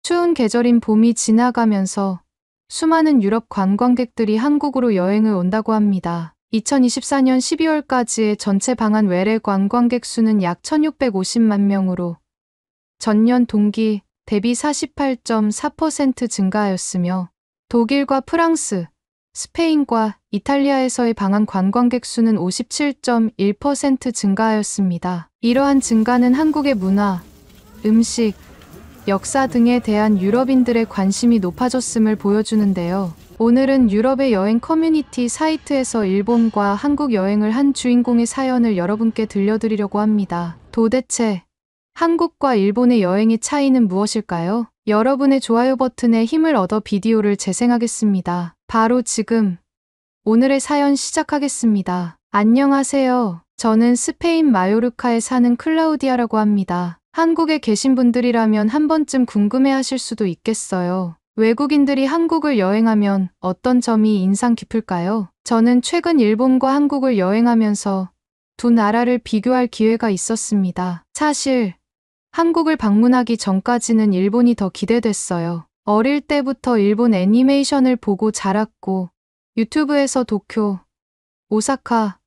추운 계절인 봄이 지나가면서 수많은 유럽 관광객들이 한국으로 여행을 온다고 합니다. 2024년 12월까지의 전체 방한 외래 관광객 수는 약 1650만 명으로 전년 동기 대비 48.4% 증가하였으며 독일과 프랑스, 스페인과 이탈리아에서의 방한 관광객 수는 57.1% 증가하였습니다. 이러한 증가는 한국의 문화, 음식, 역사 등에 대한 유럽인들의 관심이 높아졌음을 보여주는데요. 오늘은 유럽의 여행 커뮤니티 사이트에서 일본과 한국 여행을 한 주인공의 사연을 여러분께 들려드리려고 합니다. 도대체 한국과 일본의 여행의 차이는 무엇일까요? 여러분의 좋아요 버튼에 힘을 얻어 비디오를 재생하겠습니다. 바로 지금 오늘의 사연 시작하겠습니다. 안녕하세요. 저는 스페인 마요르카에 사는 클라우디아라고 합니다. 한국에 계신 분들이라면 한 번쯤 궁금해하실 수도 있겠어요. 외국인들이 한국을 여행하면 어떤 점이 인상 깊을까요? 저는 최근 일본과 한국을 여행하면서 두 나라를 비교할 기회가 있었습니다. 사실 한국을 방문하기 전까지는 일본이 더 기대됐어요. 어릴 때부터 일본 애니메이션을 보고 자랐고 유튜브에서 도쿄, 오사카,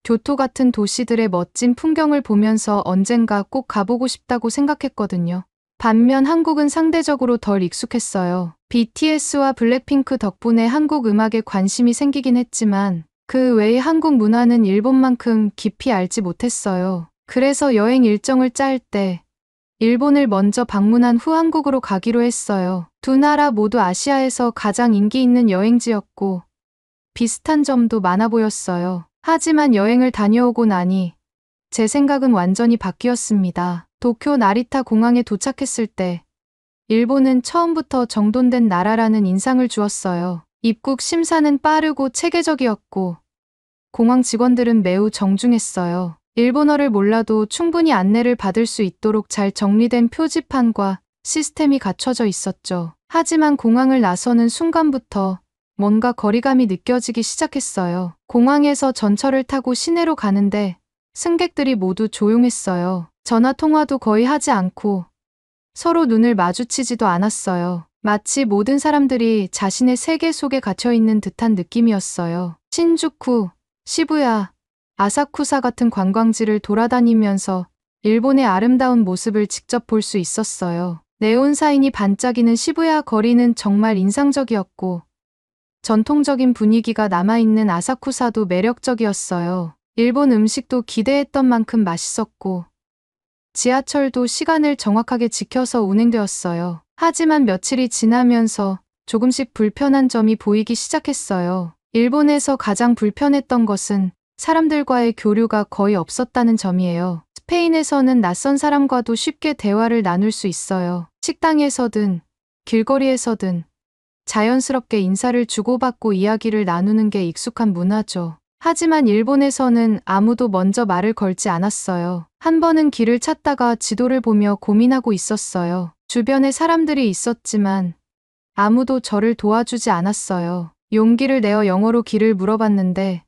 교토 같은 도시들의 멋진 풍경을 보면서 언젠가 꼭 가보고 싶다고 생각했거든요. 반면 한국은 상대적으로 덜 익숙했어요. BTS와 블랙핑크 덕분에 한국 음악에 관심이 생기긴 했지만 그 외에 한국 문화는 일본만큼 깊이 알지 못했어요. 그래서 여행 일정을 짤 때 일본을 먼저 방문한 후 한국으로 가기로 했어요. 두 나라 모두 아시아에서 가장 인기 있는 여행지였고 비슷한 점도 많아 보였어요. 하지만 여행을 다녀오고 나니 제 생각은 완전히 바뀌었습니다. 도쿄 나리타 공항에 도착했을 때 일본은 처음부터 정돈된 나라라는 인상을 주었어요. 입국 심사는 빠르고 체계적이었고 공항 직원들은 매우 정중했어요. 일본어를 몰라도 충분히 안내를 받을 수 있도록 잘 정리된 표지판과 시스템이 갖춰져 있었죠. 하지만 공항을 나서는 순간부터 뭔가 거리감이 느껴지기 시작했어요. 공항에서 전철을 타고 시내로 가는데 승객들이 모두 조용했어요. 전화 통화도 거의 하지 않고 서로 눈을 마주치지도 않았어요. 마치 모든 사람들이 자신의 세계 속에 갇혀 있는 듯한 느낌이었어요. 신주쿠, 시부야, 아사쿠사 같은 관광지를 돌아다니면서 일본의 아름다운 모습을 직접 볼 수 있었어요. 네온사인이 반짝이는 시부야 거리는 정말 인상적이었고 전통적인 분위기가 남아있는 아사쿠사도 매력적이었어요. 일본 음식도 기대했던 만큼 맛있었고 지하철도 시간을 정확하게 지켜서 운행되었어요. 하지만 며칠이 지나면서 조금씩 불편한 점이 보이기 시작했어요. 일본에서 가장 불편했던 것은 사람들과의 교류가 거의 없었다는 점이에요. 스페인에서는 낯선 사람과도 쉽게 대화를 나눌 수 있어요. 식당에서든 길거리에서든 자연스럽게 인사를 주고받고 이야기를 나누는 게 익숙한 문화죠. 하지만 일본에서는 아무도 먼저 말을 걸지 않았어요. 한 번은 길을 찾다가 지도를 보며 고민하고 있었어요. 주변에 사람들이 있었지만 아무도 저를 도와주지 않았어요. 용기를 내어 영어로 길을 물어봤는데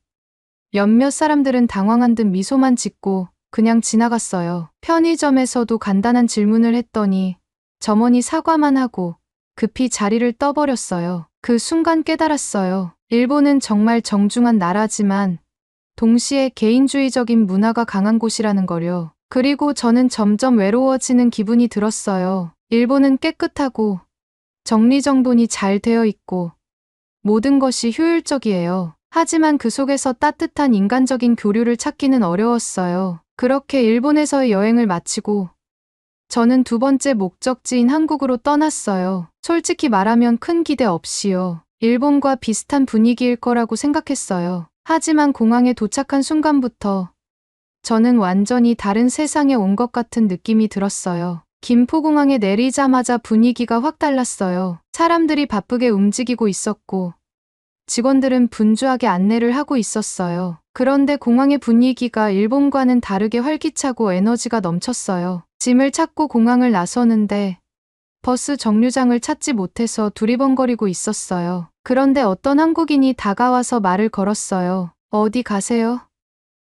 몇몇 사람들은 당황한 듯 미소만 짓고 그냥 지나갔어요. 편의점에서도 간단한 질문을 했더니 점원이 사과만 하고 급히 자리를 떠버렸어요. 그 순간 깨달았어요. 일본은 정말 정중한 나라지만 동시에 개인주의적인 문화가 강한 곳이라는 거요. 그리고 저는 점점 외로워지는 기분이 들었어요. 일본은 깨끗하고 정리정돈이 잘 되어 있고 모든 것이 효율적이에요. 하지만 그 속에서 따뜻한 인간적인 교류를 찾기는 어려웠어요. 그렇게 일본에서의 여행을 마치고 저는 두 번째 목적지인 한국으로 떠났어요. 솔직히 말하면 큰 기대 없이요. 일본과 비슷한 분위기일 거라고 생각했어요. 하지만 공항에 도착한 순간부터 저는 완전히 다른 세상에 온 것 같은 느낌이 들었어요. 김포공항에 내리자마자 분위기가 확 달랐어요. 사람들이 바쁘게 움직이고 있었고 직원들은 분주하게 안내를 하고 있었어요. 그런데 공항의 분위기가 일본과는 다르게 활기차고 에너지가 넘쳤어요. 짐을 찾고 공항을 나서는데 버스 정류장을 찾지 못해서 두리번거리고 있었어요. 그런데 어떤 한국인이 다가와서 말을 걸었어요. 어디 가세요?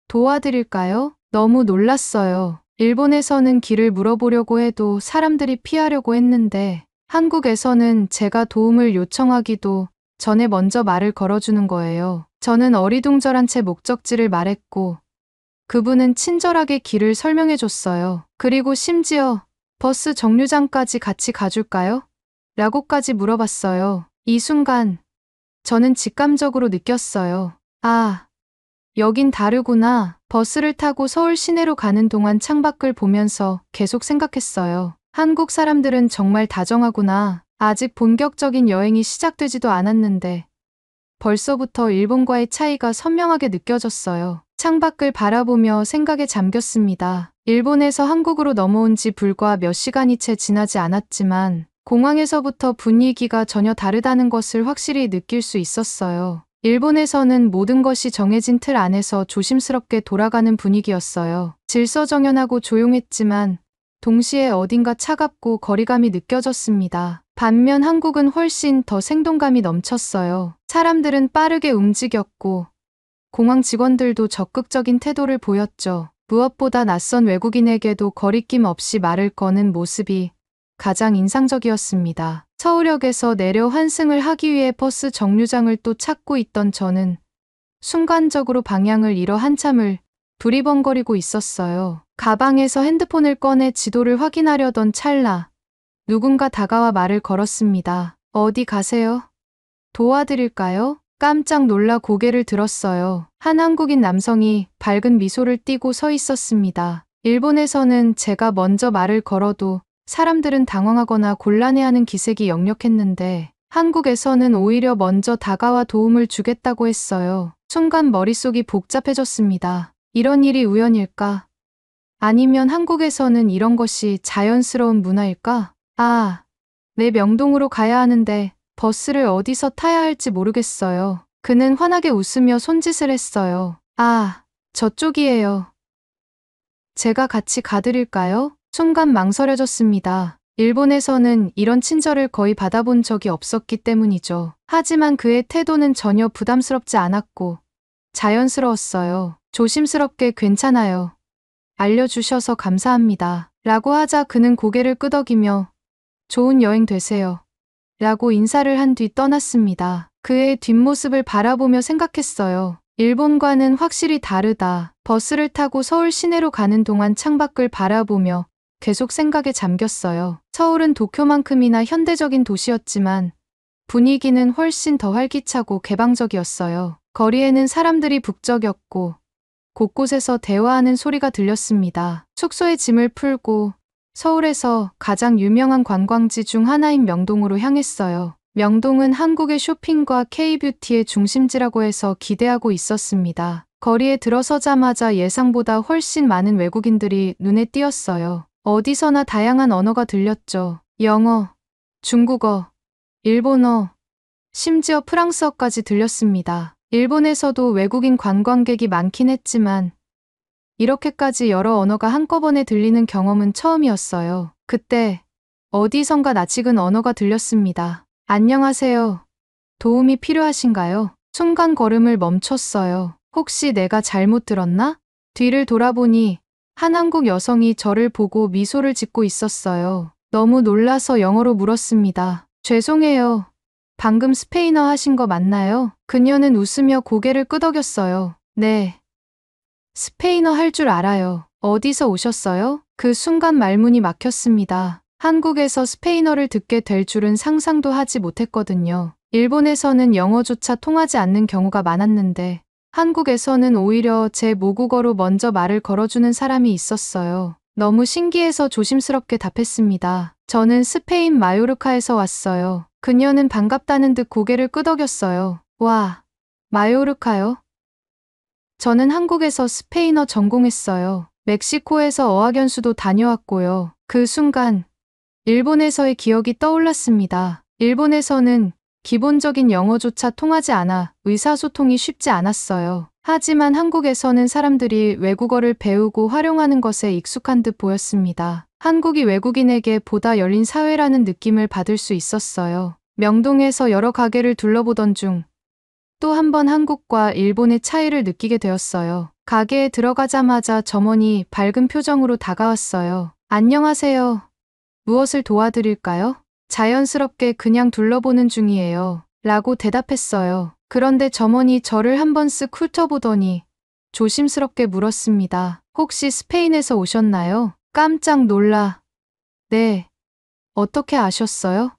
도와드릴까요? 너무 놀랐어요. 일본에서는 길을 물어보려고 해도 사람들이 피하려고 했는데 한국에서는 제가 도움을 요청하기도 전에 먼저 말을 걸어주는 거예요. 저는 어리둥절한 채 목적지를 말했고 그분은 친절하게 길을 설명해 줬어요. 그리고 심지어 버스 정류장까지 같이 가줄까요? 라고까지 물어봤어요. 이 순간 저는 직감적으로 느꼈어요. 아, 여긴 다르구나. 버스를 타고 서울 시내로 가는 동안 창밖을 보면서 계속 생각했어요. 한국 사람들은 정말 다정하구나. 아직 본격적인 여행이 시작되지도 않았는데 벌써부터 일본과의 차이가 선명하게 느껴졌어요. 창밖을 바라보며 생각에 잠겼습니다. 일본에서 한국으로 넘어온 지 불과 몇 시간이 채 지나지 않았지만 공항에서부터 분위기가 전혀 다르다는 것을 확실히 느낄 수 있었어요. 일본에서는 모든 것이 정해진 틀 안에서 조심스럽게 돌아가는 분위기였어요. 질서정연하고 조용했지만 동시에 어딘가 차갑고 거리감이 느껴졌습니다. 반면 한국은 훨씬 더 생동감이 넘쳤어요. 사람들은 빠르게 움직였고 공항 직원들도 적극적인 태도를 보였죠. 무엇보다 낯선 외국인에게도 거리낌 없이 말을 거는 모습이 가장 인상적이었습니다. 서울역에서 내려 환승을 하기 위해 버스 정류장을 또 찾고 있던 저는 순간적으로 방향을 잃어 한참을 두리번거리고 있었어요. 가방에서 핸드폰을 꺼내 지도를 확인하려던 찰나 누군가 다가와 말을 걸었습니다. 어디 가세요? 도와드릴까요? 깜짝 놀라 고개를 들었어요. 한 한국인 남성이 밝은 미소를 띠고 서 있었습니다. 일본에서는 제가 먼저 말을 걸어도 사람들은 당황하거나 곤란해하는 기색이 역력했는데 한국에서는 오히려 먼저 다가와 도움을 주겠다고 했어요. 순간 머릿속이 복잡해졌습니다. 이런 일이 우연일까? 아니면 한국에서는 이런 것이 자연스러운 문화일까? 아, 내 명동으로 가야 하는데 버스를 어디서 타야 할지 모르겠어요. 그는 환하게 웃으며 손짓을 했어요. 아, 저쪽이에요. 제가 같이 가드릴까요? 순간 망설여졌습니다. 일본에서는 이런 친절을 거의 받아본 적이 없었기 때문이죠. 하지만 그의 태도는 전혀 부담스럽지 않았고 자연스러웠어요. 조심스럽게 괜찮아요. 알려주셔서 감사합니다. 라고 하자 그는 고개를 끄덕이며 좋은 여행 되세요. 라고 인사를 한 뒤 떠났습니다. 그의 뒷모습을 바라보며 생각했어요. 일본과는 확실히 다르다. 버스를 타고 서울 시내로 가는 동안 창밖을 바라보며 계속 생각에 잠겼어요. 서울은 도쿄만큼이나 현대적인 도시였지만 분위기는 훨씬 더 활기차고 개방적이었어요. 거리에는 사람들이 북적였고 곳곳에서 대화하는 소리가 들렸습니다. 숙소에 짐을 풀고 서울에서 가장 유명한 관광지 중 하나인 명동으로 향했어요. 명동은 한국의 쇼핑과 K-뷰티의 중심지라고 해서 기대하고 있었습니다. 거리에 들어서자마자 예상보다 훨씬 많은 외국인들이 눈에 띄었어요. 어디서나 다양한 언어가 들렸죠. 영어, 중국어, 일본어, 심지어 프랑스어까지 들렸습니다. 일본에서도 외국인 관광객이 많긴 했지만 이렇게까지 여러 언어가 한꺼번에 들리는 경험은 처음이었어요. 그때 어디선가 낯익은 언어가 들렸습니다. 안녕하세요. 도움이 필요하신가요? 순간 걸음을 멈췄어요. 혹시 내가 잘못 들었나? 뒤를 돌아보니 한 한국 여성이 저를 보고 미소를 짓고 있었어요. 너무 놀라서 영어로 물었습니다. 죄송해요. 방금 스페인어 하신 거 맞나요? 그녀는 웃으며 고개를 끄덕였어요. 네. 스페인어 할 줄 알아요. 어디서 오셨어요? 그 순간 말문이 막혔습니다. 한국에서 스페인어를 듣게 될 줄은 상상도 하지 못했거든요. 일본에서는 영어조차 통하지 않는 경우가 많았는데 한국에서는 오히려 제 모국어로 먼저 말을 걸어주는 사람이 있었어요. 너무 신기해서 조심스럽게 답했습니다. 저는 스페인 마요르카에서 왔어요. 그녀는 반갑다는 듯 고개를 끄덕였어요. 와, 마요르카요? 저는 한국에서 스페인어 전공했어요. 멕시코에서 어학연수도 다녀왔고요. 그 순간 일본에서의 기억이 떠올랐습니다. 일본에서는 기본적인 영어조차 통하지 않아 의사소통이 쉽지 않았어요. 하지만 한국에서는 사람들이 외국어를 배우고 활용하는 것에 익숙한 듯 보였습니다. 한국이 외국인에게 보다 열린 사회라는 느낌을 받을 수 있었어요. 명동에서 여러 가게를 둘러보던 중 또 한 번 한국과 일본의 차이를 느끼게 되었어요. 가게에 들어가자마자 점원이 밝은 표정으로 다가왔어요. 안녕하세요. 무엇을 도와드릴까요? 자연스럽게 그냥 둘러보는 중이에요. 라고 대답했어요. 그런데 점원이 저를 한번 쓱 훑어보더니 조심스럽게 물었습니다. 혹시 스페인에서 오셨나요? 깜짝 놀라. 네. 어떻게 아셨어요?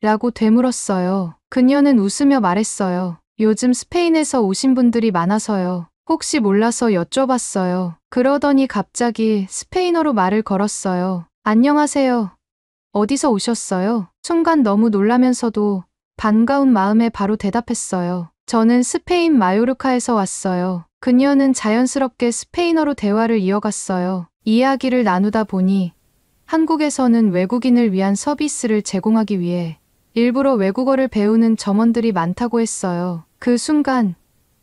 라고 되물었어요. 그녀는 웃으며 말했어요. 요즘 스페인에서 오신 분들이 많아서요. 혹시 몰라서 여쭤봤어요. 그러더니 갑자기 스페인어로 말을 걸었어요. 안녕하세요. 어디서 오셨어요? 순간 너무 놀라면서도 반가운 마음에 바로 대답했어요. 저는 스페인 마요르카에서 왔어요. 그녀는 자연스럽게 스페인어로 대화를 이어갔어요. 이야기를 나누다 보니 한국에서는 외국인을 위한 서비스를 제공하기 위해 일부러 외국어를 배우는 점원들이 많다고 했어요. 그 순간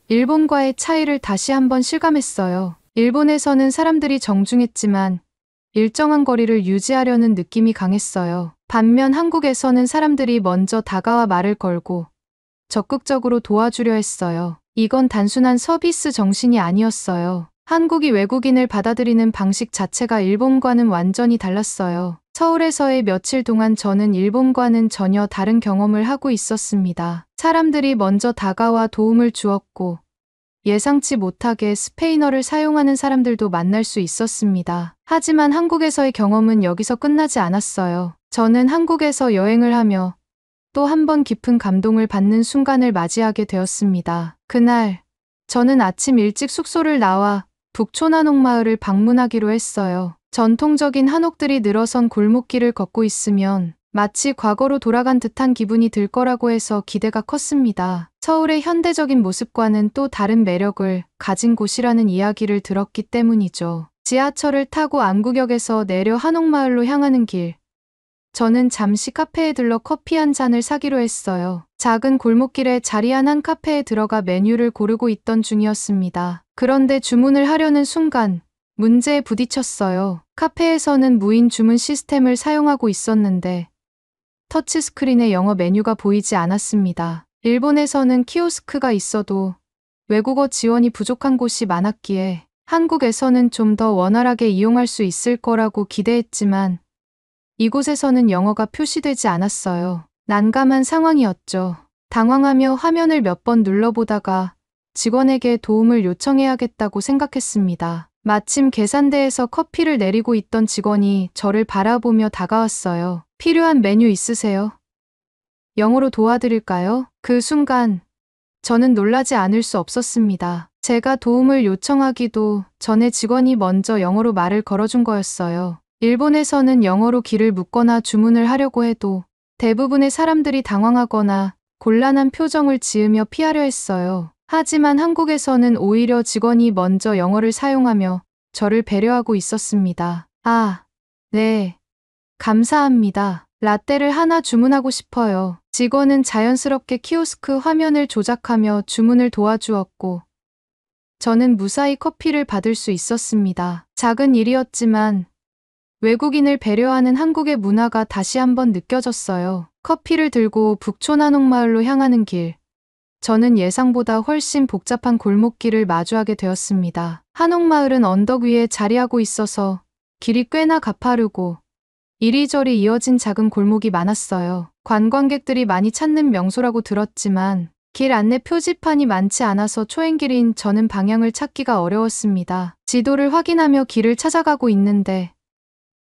일본과의 차이를 다시 한번 실감했어요. 일본에서는 사람들이 정중했지만 일정한 거리를 유지하려는 느낌이 강했어요. 반면 한국에서는 사람들이 먼저 다가와 말을 걸고 적극적으로 도와주려 했어요. 이건 단순한 서비스 정신이 아니었어요. 한국이 외국인을 받아들이는 방식 자체가 일본과는 완전히 달랐어요. 서울에서의 며칠 동안 저는 일본과는 전혀 다른 경험을 하고 있었습니다. 사람들이 먼저 다가와 도움을 주었고 예상치 못하게 스페인어를 사용하는 사람들도 만날 수 있었습니다. 하지만 한국에서의 경험은 여기서 끝나지 않았어요. 저는 한국에서 여행을 하며 또 한 번 깊은 감동을 받는 순간을 맞이하게 되었습니다. 그날 저는 아침 일찍 숙소를 나와 북촌 한옥마을을 방문하기로 했어요. 전통적인 한옥들이 늘어선 골목길을 걷고 있으면 마치 과거로 돌아간 듯한 기분이 들 거라고 해서 기대가 컸습니다. 서울의 현대적인 모습과는 또 다른 매력을 가진 곳이라는 이야기를 들었기 때문이죠. 지하철을 타고 안구역에서 내려 한옥마을로 향하는 길. 저는 잠시 카페에 들러 커피 한 잔을 사기로 했어요. 작은 골목길에 자리한 한 카페에 들어가 메뉴를 고르고 있던 중이었습니다. 그런데 주문을 하려는 순간 문제에 부딪혔어요. 카페에서는 무인 주문 시스템을 사용하고 있었는데 터치스크린에 영어 메뉴가 보이지 않았습니다. 일본에서는 키오스크가 있어도 외국어 지원이 부족한 곳이 많았기에 한국에서는 좀 더 원활하게 이용할 수 있을 거라고 기대했지만 이곳에서는 영어가 표시되지 않았어요. 난감한 상황이었죠. 당황하며 화면을 몇 번 눌러보다가 직원에게 도움을 요청해야겠다고 생각했습니다. 마침 계산대에서 커피를 내리고 있던 직원이 저를 바라보며 다가왔어요. 필요한 메뉴 있으세요? 영어로 도와드릴까요? 그 순간 저는 놀라지 않을 수 없었습니다. 제가 도움을 요청하기도 전에 직원이 먼저 영어로 말을 걸어준 거였어요. 일본에서는 영어로 길을 묻거나 주문을 하려고 해도 대부분의 사람들이 당황하거나 곤란한 표정을 지으며 피하려 했어요. 하지만 한국에서는 오히려 직원이 먼저 영어를 사용하며 저를 배려하고 있었습니다. 아, 네. 감사합니다. 라떼를 하나 주문하고 싶어요. 직원은 자연스럽게 키오스크 화면을 조작하며 주문을 도와주었고 저는 무사히 커피를 받을 수 있었습니다. 작은 일이었지만 외국인을 배려하는 한국의 문화가 다시 한번 느껴졌어요. 커피를 들고 북촌 한옥마을로 향하는 길. 저는 예상보다 훨씬 복잡한 골목길을 마주하게 되었습니다. 한옥마을은 언덕 위에 자리하고 있어서 길이 꽤나 가파르고 이리저리 이어진 작은 골목이 많았어요. 관광객들이 많이 찾는 명소라고 들었지만 길 안내 표지판이 많지 않아서 초행길인 저는 방향을 찾기가 어려웠습니다. 지도를 확인하며 길을 찾아가고 있는데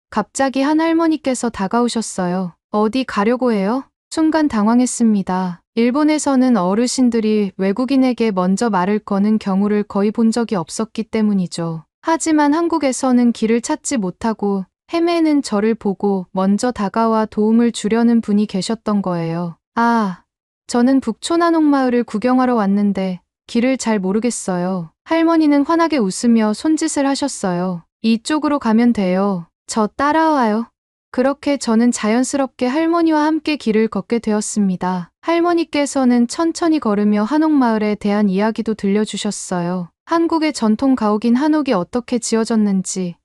갑자기 한 할머니께서 다가오셨어요. 어디 가려고 해요? 순간 당황했습니다. 일본에서는 어르신들이 외국인에게 먼저 말을 거는 경우를 거의 본 적이 없었기 때문이죠. 하지만 한국에서는 길을 찾지 못하고 헤매는 저를 보고 먼저 다가와 도움을 주려는 분이 계셨던 거예요. 아, 저는 북촌 한옥마을을 구경하러 왔는데 길을 잘 모르겠어요. 할머니는 환하게 웃으며 손짓을 하셨어요. 이쪽으로 가면 돼요. 저 따라와요. 그렇게 저는 자연스럽게 할머니와 함께 길을 걷게 되었습니다. 할머니께서는 천천히 걸으며 한옥마을에 대한 이야기도 들려주셨어요. 한국의 전통 가옥인 한옥이 어떻게 지어졌는지,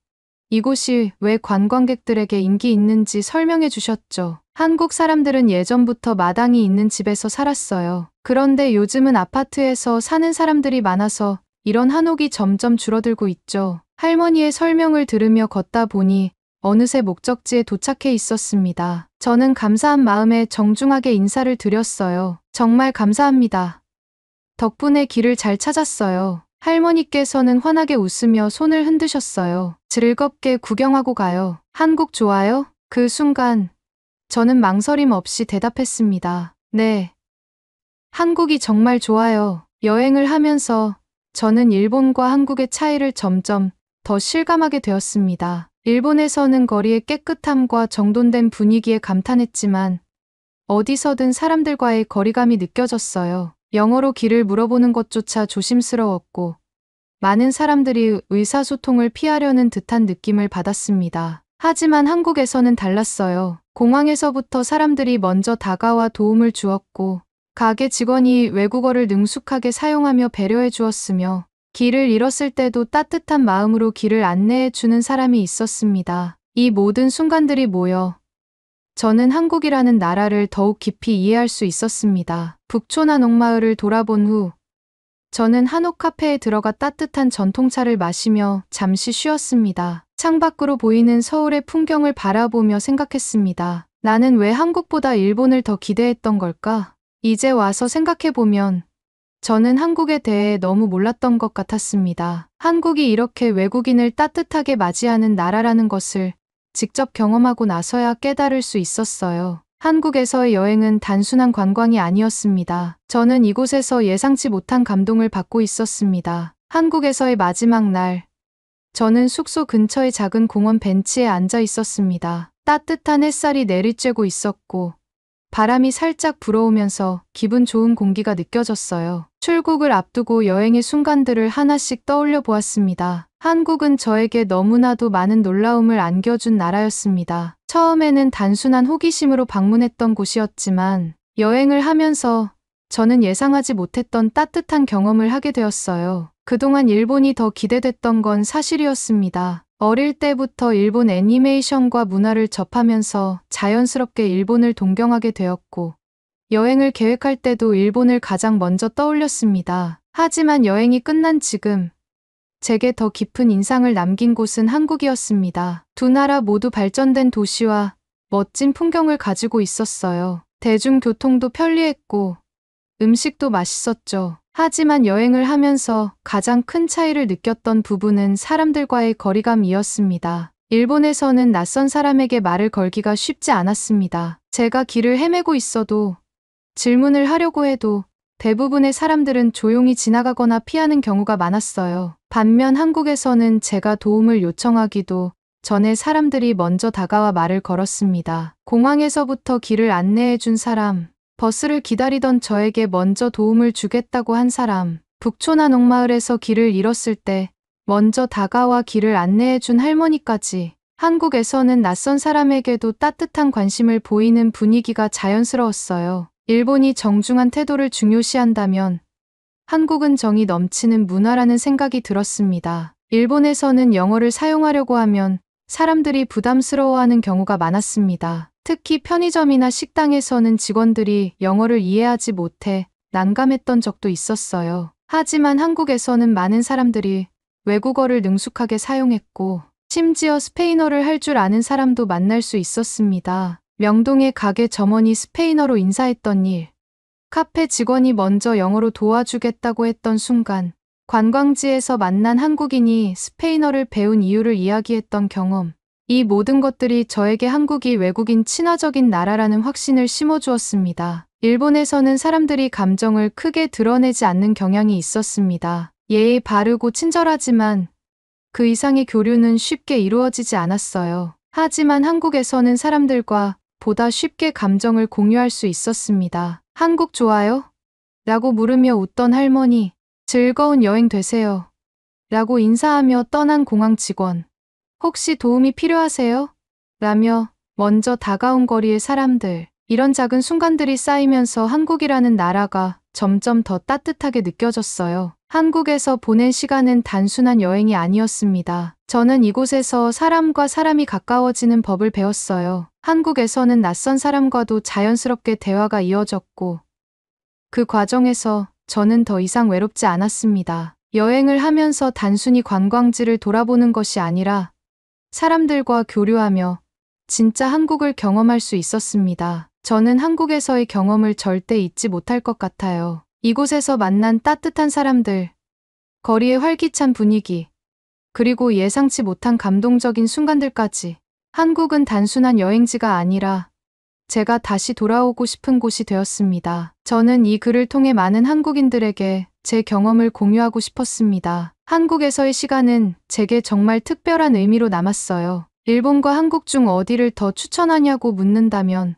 이곳이 왜 관광객들에게 인기 있는지 설명해 주셨죠. 한국 사람들은 예전부터 마당이 있는 집에서 살았어요. 그런데 요즘은 아파트에서 사는 사람들이 많아서 이런 한옥이 점점 줄어들고 있죠. 할머니의 설명을 들으며 걷다 보니 어느새 목적지에 도착해 있었습니다. 저는 감사한 마음에 정중하게 인사를 드렸어요. 정말 감사합니다. 덕분에 길을 잘 찾았어요. 할머니께서는 환하게 웃으며 손을 흔드셨어요. 즐겁게 구경하고 가요. 한국 좋아요? 그 순간 저는 망설임 없이 대답했습니다. 네. 한국이 정말 좋아요. 여행을 하면서 저는 일본과 한국의 차이를 점점 더 실감하게 되었습니다. 일본에서는 거리의 깨끗함과 정돈된 분위기에 감탄했지만 어디서든 사람들과의 거리감이 느껴졌어요. 영어로 길을 물어보는 것조차 조심스러웠고 많은 사람들이 의사소통을 피하려는 듯한 느낌을 받았습니다. 하지만 한국에서는 달랐어요. 공항에서부터 사람들이 먼저 다가와 도움을 주었고 가게 직원이 외국어를 능숙하게 사용하며 배려해 주었으며 길을 잃었을 때도 따뜻한 마음으로 길을 안내해 주는 사람이 있었습니다. 이 모든 순간들이 모여 저는 한국이라는 나라를 더욱 깊이 이해할 수 있었습니다. 북촌 한옥마을을 돌아본 후 저는 한옥 카페에 들어가 따뜻한 전통차를 마시며 잠시 쉬었습니다. 창밖으로 보이는 서울의 풍경을 바라보며 생각했습니다. 나는 왜 한국보다 일본을 더 기대했던 걸까? 이제 와서 생각해보면 저는 한국에 대해 너무 몰랐던 것 같았습니다. 한국이 이렇게 외국인을 따뜻하게 맞이하는 나라라는 것을 직접 경험하고 나서야 깨달을 수 있었어요. 한국에서의 여행은 단순한 관광이 아니었습니다. 저는 이곳에서 예상치 못한 감동을 받고 있었습니다. 한국에서의 마지막 날, 저는 숙소 근처의 작은 공원 벤치에 앉아 있었습니다. 따뜻한 햇살이 내리쬐고 있었고 바람이 살짝 불어오면서 기분 좋은 공기가 느껴졌어요. 출국을 앞두고 여행의 순간들을 하나씩 떠올려 보았습니다. 한국은 저에게 너무나도 많은 놀라움을 안겨준 나라였습니다. 처음에는 단순한 호기심으로 방문했던 곳이었지만 여행을 하면서 저는 예상하지 못했던 따뜻한 경험을 하게 되었어요. 그동안 일본이 더 기대됐던 건 사실이었습니다. 어릴 때부터 일본 애니메이션과 문화를 접하면서 자연스럽게 일본을 동경하게 되었고 여행을 계획할 때도 일본을 가장 먼저 떠올렸습니다. 하지만 여행이 끝난 지금 제게 더 깊은 인상을 남긴 곳은 한국이었습니다. 두 나라 모두 발전된 도시와 멋진 풍경을 가지고 있었어요. 대중교통도 편리했고 음식도 맛있었죠. 하지만 여행을 하면서 가장 큰 차이를 느꼈던 부분은 사람들과의 거리감이었습니다. 일본에서는 낯선 사람에게 말을 걸기가 쉽지 않았습니다. 제가 길을 헤매고 있어도 질문을 하려고 해도 대부분의 사람들은 조용히 지나가거나 피하는 경우가 많았어요. 반면 한국에서는 제가 도움을 요청하기도 전에 사람들이 먼저 다가와 말을 걸었습니다. 공항에서부터 길을 안내해 준 사람, 버스를 기다리던 저에게 먼저 도움을 주겠다고 한 사람, 북촌 한옥마을에서 길을 잃었을 때 먼저 다가와 길을 안내해 준 할머니까지 한국에서는 낯선 사람에게도 따뜻한 관심을 보이는 분위기가 자연스러웠어요. 일본이 정중한 태도를 중요시한다면 한국은 정이 넘치는 문화라는 생각이 들었습니다. 일본에서는 영어를 사용하려고 하면 사람들이 부담스러워하는 경우가 많았습니다. 특히 편의점이나 식당에서는 직원들이 영어를 이해하지 못해 난감했던 적도 있었어요. 하지만 한국에서는 많은 사람들이 외국어를 능숙하게 사용했고 심지어 스페인어를 할 줄 아는 사람도 만날 수 있었습니다. 명동의 가게 점원이 스페인어로 인사했던 일, 카페 직원이 먼저 영어로 도와주겠다고 했던 순간, 관광지에서 만난 한국인이 스페인어를 배운 이유를 이야기했던 경험, 이 모든 것들이 저에게 한국이 외국인 친화적인 나라라는 확신을 심어주었습니다. 일본에서는 사람들이 감정을 크게 드러내지 않는 경향이 있었습니다. 예의 바르고 친절하지만 그 이상의 교류는 쉽게 이루어지지 않았어요. 하지만 한국에서는 사람들과 보다 쉽게 감정을 공유할 수 있었습니다. 한국 좋아요? 라고 물으며 웃던 할머니, 즐거운 여행 되세요. 라고 인사하며 떠난 공항 직원, 혹시 도움이 필요하세요? 라며 먼저 다가온 거리의 사람들, 이런 작은 순간들이 쌓이면서 한국이라는 나라가 점점 더 따뜻하게 느껴졌어요. 한국에서 보낸 시간은 단순한 여행이 아니었습니다. 저는 이곳에서 사람과 사람이 가까워지는 법을 배웠어요. 한국에서는 낯선 사람과도 자연스럽게 대화가 이어졌고 그 과정에서 저는 더 이상 외롭지 않았습니다. 여행을 하면서 단순히 관광지를 돌아보는 것이 아니라 사람들과 교류하며 진짜 한국을 경험할 수 있었습니다. 저는 한국에서의 경험을 절대 잊지 못할 것 같아요. 이곳에서 만난 따뜻한 사람들, 거리의 활기찬 분위기, 그리고 예상치 못한 감동적인 순간들까지. 한국은 단순한 여행지가 아니라 제가 다시 돌아오고 싶은 곳이 되었습니다. 저는 이 글을 통해 많은 한국인들에게 제 경험을 공유하고 싶었습니다. 한국에서의 시간은 제게 정말 특별한 의미로 남았어요. 일본과 한국 중 어디를 더 추천하냐고 묻는다면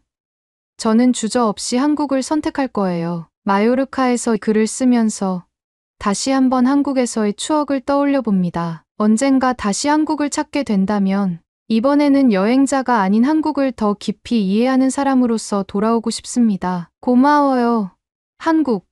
저는 주저없이 한국을 선택할 거예요. 마요르카에서 글을 쓰면서 다시 한번 한국에서의 추억을 떠올려 봅니다. 언젠가 다시 한국을 찾게 된다면 이번에는 여행자가 아닌 한국을 더 깊이 이해하는 사람으로서 돌아오고 싶습니다. 고마워요, 한국.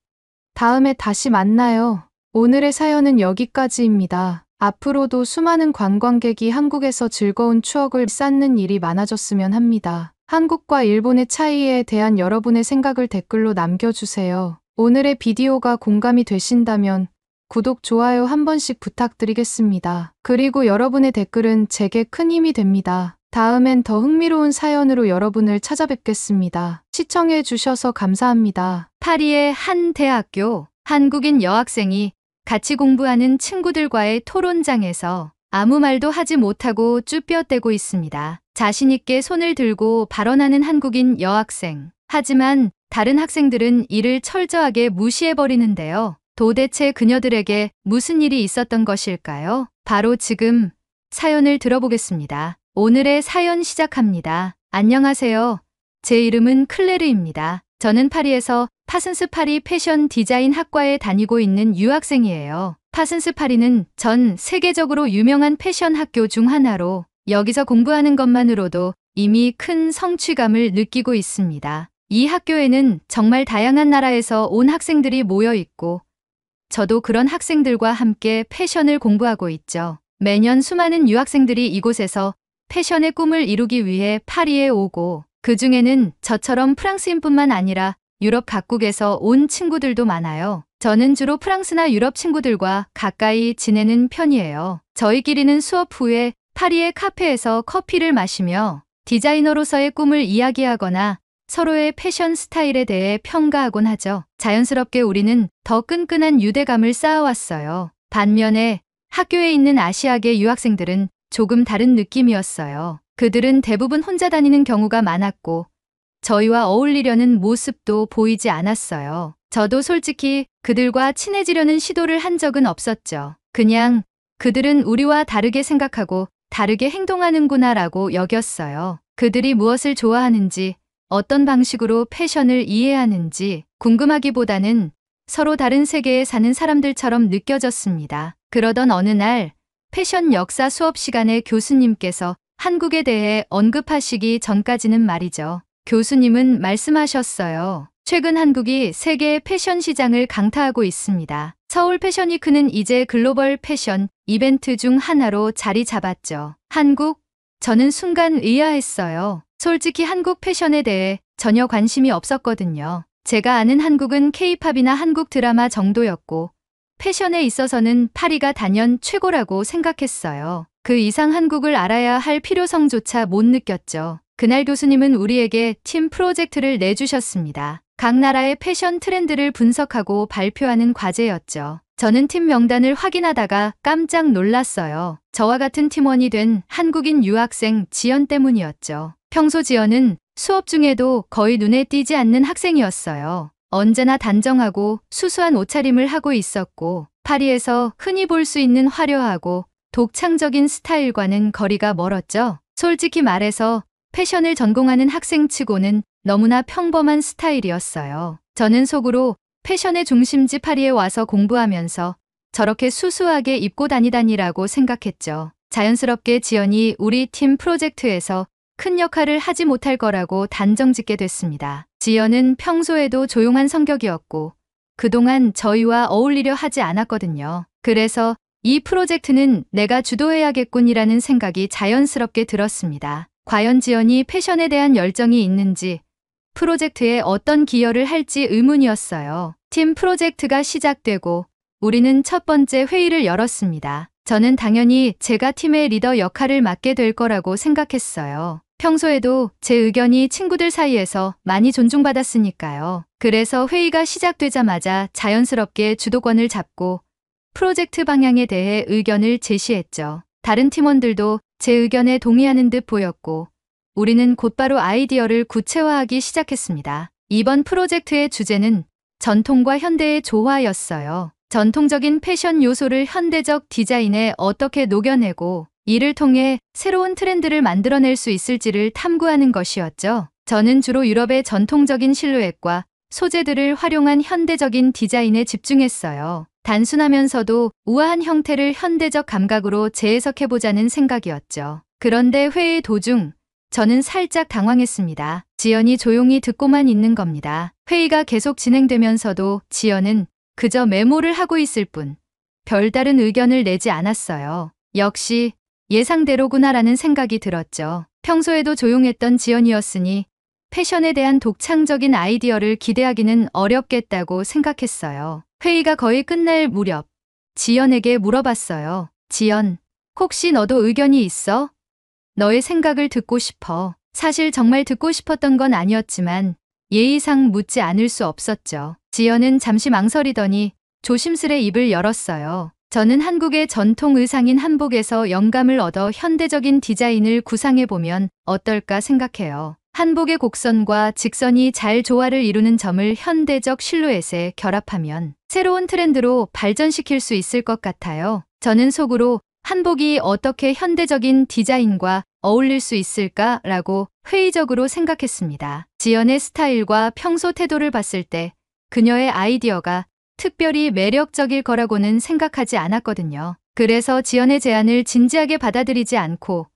다음에 다시 만나요. 오늘의 사연은 여기까지입니다. 앞으로도 수많은 관광객이 한국에서 즐거운 추억을 쌓는 일이 많아졌으면 합니다. 한국과 일본의 차이에 대한 여러분의 생각을 댓글로 남겨주세요. 오늘의 비디오가 공감이 되신다면 구독, 좋아요 한 번씩 부탁드리겠습니다. 그리고 여러분의 댓글은 제게 큰 힘이 됩니다. 다음엔 더 흥미로운 사연으로 여러분을 찾아뵙겠습니다. 시청해 주셔서 감사합니다. 파리의 한 대학교 한국인 여학생이 같이 공부하는 친구들과의 토론장에서 아무 말도 하지 못하고 쭈뼛대고 있습니다. 자신있게 손을 들고 발언하는 한국인 여학생. 하지만 다른 학생들은 이를 철저하게 무시해버리는데요. 도대체 그녀들에게 무슨 일이 있었던 것일까요? 바로 지금 사연을 들어보겠습니다. 오늘의 사연 시작합니다. 안녕하세요. 제 이름은 클레르입니다. 저는 파리에서 파슨스 파리 패션 디자인 학과에 다니고 있는 유학생이에요. 파슨스 파리는 전 세계적으로 유명한 패션 학교 중 하나로 여기서 공부하는 것만으로도 이미 큰 성취감을 느끼고 있습니다. 이 학교에는 정말 다양한 나라에서 온 학생들이 모여 있고 저도 그런 학생들과 함께 패션을 공부하고 있죠. 매년 수많은 유학생들이 이곳에서 패션의 꿈을 이루기 위해 파리에 오고 그중에는 저처럼 프랑스인뿐만 아니라 유럽 각국에서 온 친구들도 많아요. 저는 주로 프랑스나 유럽 친구들과 가까이 지내는 편이에요. 저희끼리는 수업 후에 파리의 카페에서 커피를 마시며 디자이너로서의 꿈을 이야기하거나 서로의 패션 스타일에 대해 평가하곤 하죠. 자연스럽게 우리는 더 끈끈한 유대감을 쌓아왔어요. 반면에 학교에 있는 아시아계 유학생들은 조금 다른 느낌이었어요. 그들은 대부분 혼자 다니는 경우가 많았고 저희와 어울리려는 모습도 보이지 않았어요. 저도 솔직히 그들과 친해지려는 시도를 한 적은 없었죠. 그냥 그들은 우리와 다르게 생각하고 다르게 행동하는구나라고 여겼어요. 그들이 무엇을 좋아하는지, 어떤 방식으로 패션을 이해하는지 궁금하기보다는 서로 다른 세계에 사는 사람들처럼 느껴졌습니다. 그러던 어느 날 패션 역사 수업 시간에 교수님께서 한국에 대해 언급하시기 전까지는 말이죠. 교수님은 말씀하셨어요. 최근 한국이 세계 패션 시장을 강타하고 있습니다. 서울 패션위크는 이제 글로벌 패션 이벤트 중 하나로 자리 잡았죠. 한국? 저는 순간 의아했어요. 솔직히 한국 패션에 대해 전혀 관심이 없었거든요. 제가 아는 한국은 K-팝이나 한국 드라마 정도였고 패션에 있어서는 파리가 단연 최고라고 생각했어요. 그 이상 한국을 알아야 할 필요성조차 못 느꼈죠. 그날 교수님은 우리에게 팀 프로젝트를 내주셨습니다. 각 나라의 패션 트렌드를 분석하고 발표하는 과제였죠. 저는 팀 명단을 확인하다가 깜짝 놀랐어요. 저와 같은 팀원이 된 한국인 유학생 지연 때문이었죠. 평소 지연은 수업 중에도 거의 눈에 띄지 않는 학생이었어요. 언제나 단정하고 수수한 옷차림을 하고 있었고 파리에서 흔히 볼 수 있는 화려하고 독창적인 스타일과는 거리가 멀었죠. 솔직히 말해서 패션을 전공하는 학생치고는 너무나 평범한 스타일이었어요. 저는 속으로 패션의 중심지 파리에 와서 공부하면서 저렇게 수수하게 입고 다니다니라고 생각했죠. 자연스럽게 지연이 우리 팀 프로젝트에서 큰 역할을 하지 못할 거라고 단정짓게 됐습니다. 지연은 평소에도 조용한 성격이었고 그동안 저희와 어울리려 하지 않았거든요. 그래서 이 프로젝트는 내가 주도해야겠군이라는 생각이 자연스럽게 들었습니다. 과연 지연이 패션에 대한 열정이 있는지 프로젝트에 어떤 기여를 할지 의문이었어요. 팀 프로젝트가 시작되고 우리는 첫 번째 회의를 열었습니다. 저는 당연히 제가 팀의 리더 역할을 맡게 될 거라고 생각했어요. 평소에도 제 의견이 친구들 사이에서 많이 존중받았으니까요. 그래서 회의가 시작되자마자 자연스럽게 주도권을 잡고 프로젝트 방향에 대해 의견을 제시했죠. 다른 팀원들도 제 의견에 동의하는 듯 보였고, 우리는 곧바로 아이디어를 구체화하기 시작했습니다. 이번 프로젝트의 주제는 전통과 현대의 조화였어요. 전통적인 패션 요소를 현대적 디자인에 어떻게 녹여내고 이를 통해 새로운 트렌드를 만들어낼 수 있을지를 탐구하는 것이었죠. 저는 주로 유럽의 전통적인 실루엣과 소재들을 활용한 현대적인 디자인에 집중했어요. 단순하면서도 우아한 형태를 현대적 감각으로 재해석해보자는 생각이었죠. 그런데 회의 도중 저는 살짝 당황했습니다. 지연이 조용히 듣고만 있는 겁니다. 회의가 계속 진행되면서도 지연은 그저 메모를 하고 있을 뿐 별다른 의견을 내지 않았어요. 역시 예상대로구나라는 생각이 들었죠. 평소에도 조용했던 지연이었으니 패션에 대한 독창적인 아이디어를 기대하기는 어렵겠다고 생각했어요. 회의가 거의 끝날 무렵 지연에게 물어봤어요. 지연, 혹시 너도 의견이 있어? 너의 생각을 듣고 싶어. 사실 정말 듣고 싶었던 건 아니었지만 예의상 묻지 않을 수 없었죠. 지연은 잠시 망설이더니 조심스레 입을 열었어요. 저는 한국의 전통 의상인 한복에서 영감을 얻어 현대적인 디자인을 구상해보면 어떨까 생각해요. 한복의 곡선과 직선이 잘 조화를 이루는 점을 현대적 실루엣에 결합하면 새로운 트렌드로 발전시킬 수 있을 것 같아요. 저는 속으로 한복이 어떻게 현대적인 디자인과 어울릴 수 있을까라고 회의적으로 생각했습니다. 지연의 스타일과 평소 태도를 봤을 때 그녀의 아이디어가 특별히 매력적일 거라고는 생각하지 않았거든요. 그래서 지연의 제안을 진지하게 받아들이지 않고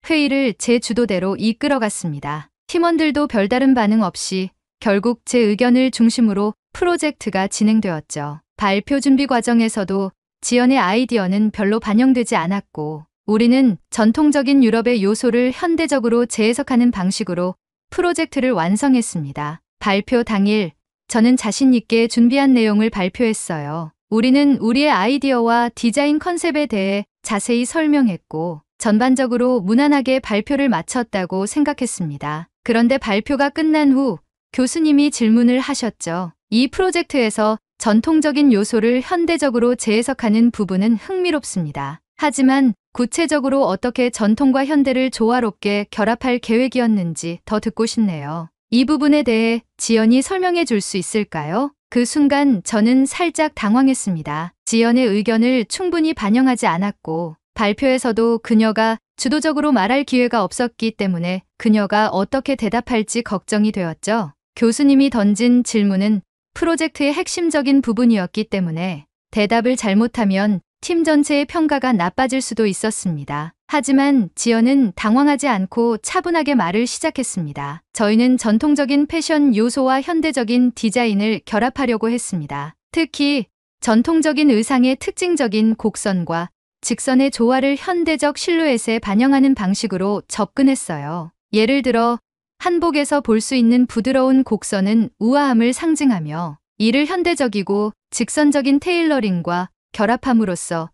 회의를 제 주도대로 이끌어갔습니다. 팀원들도 별다른 반응 없이 결국 제 의견을 중심으로 프로젝트가 진행되었죠. 발표 준비 과정에서도 지연의 아이디어는 별로 반영되지 않았고, 우리는 전통적인 유럽의 요소를 현대적으로 재해석하는 방식으로 프로젝트를 완성했습니다. 발표 당일 저는 자신 있게 준비한 내용을 발표했어요. 우리는 우리의 아이디어와 디자인 컨셉에 대해 자세히 설명했고 전반적으로 무난하게 발표를 마쳤다고 생각했습니다. 그런데 발표가 끝난 후 교수님이 질문을 하셨죠. 이 프로젝트에서 전통적인 요소를 현대적으로 재해석하는 부분은 흥미롭습니다. 하지만 구체적으로 어떻게 전통과 현대를 조화롭게 결합할 계획이었는지 더 듣고 싶네요. 이 부분에 대해 지연이 설명해 줄 수 있을까요? 그 순간 저는 살짝 당황했습니다. 지연의 의견을 충분히 반영하지 않았고 발표에서도 그녀가 주도적으로 말할 기회가 없었기 때문에 그녀가 어떻게 대답할지 걱정이 되었죠. 교수님이 던진 질문은 프로젝트의 핵심적인 부분이었기 때문에 대답을 잘못하면 팀 전체의 평가가 나빠질 수도 있었습니다. 하지만 지연은 당황하지 않고 차분하게 말을 시작했습니다. 저희는 전통적인 패션 요소와 현대적인 디자인을 결합하려고 했습니다. 특히 전통적인 의상의 특징적인 곡선과 직선의 조화를 현대적 실루엣에 반영하는 방식으로 접근했어요. 예를 들어 한복에서 볼 수 있는 부드러운 곡선은 우아함을 상징하며 이를 현대적이고 직선적인 테일러링과 결합함으로써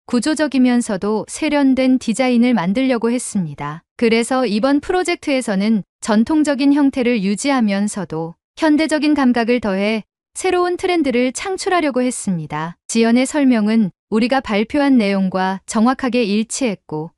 구조적이면서도 세련된 디자인을 만들려고 했습니다. 그래서 이번 프로젝트에서는 전통적인 형태를 유지하면서도 현대적인 감각을 더해 새로운 트렌드를 창출하려고 했습니다. 지연의 설명은 우리가 발표한 내용과 정확하게 일치했고